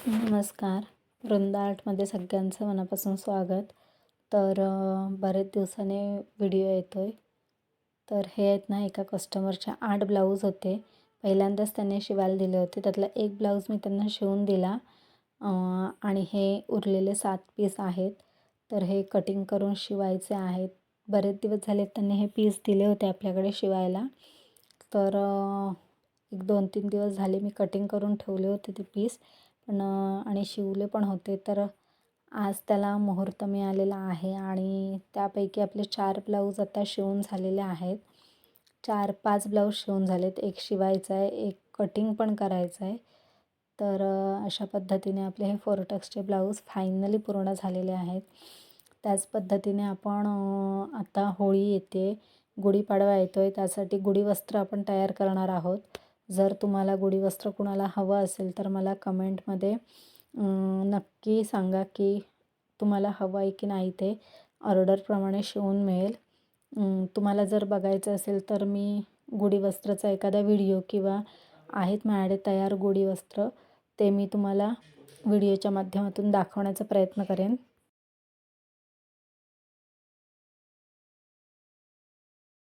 नमस्कार. वृंदा आर्टमध्ये सगळ्यांचं मनापासून स्वागत. तर बरेच दिवसाने व्हिडिओ येतो आहे. तर हे आहेत ना, एका कस्टमरचे 8 ब्लाऊज होते. पहिल्यांदाच त्यांनी शिवायला दिले होते. त्यातला एक ब्लाऊज मी त्यांना शिवून दिला आणि हे उरलेले 7 पीस आहेत. तर हे कटिंग करून शिवायचे आहेत. बरेच दिवस झाले त्यांनी हे पीस दिले होते आपल्याकडे शिवायला. तर एक 2-3 दिवस झाले मी कटिंग करून ठेवले होते ते पीस आणि शिवले पण होते. तर आज त्याला मुहूर्त मिळालेला आहे आणि त्यापैकी आपले 4 ब्लाऊज आता शिवून झालेले आहेत. 4-5 ब्लाऊज शिवून झालेत. एक शिवायचा आहे, एक कटिंग पण करायचं आहे. तर अशा पद्धतीने आपले हे फोरटक्सचे ब्लाऊज फायनली पूर्ण झालेले आहेत. त्याच पद्धतीने आपण आता होळी येते, गुढीपाडवा येतो आहे, त्यासाठी गुढीवस्त्र आपण तयार करणार आहोत. जर तुम्हाला गुढीवस्त्र कुणाला हवं असेल तर मला कमेंटमध्ये नक्की सांगा की तुम्हाला हवं आहे की नाही. ते ऑर्डरप्रमाणे शिवून मिळेल. तुम्हाला जर बघायचं असेल तर मी गुढीवस्त्राचा एखादा व्हिडिओ किंवा आहेत माझ्याकडे तयार गुढीवस्त्र, ते मी तुम्हाला व्हिडिओच्या माध्यमातून दाखवण्याचा प्रयत्न करेन.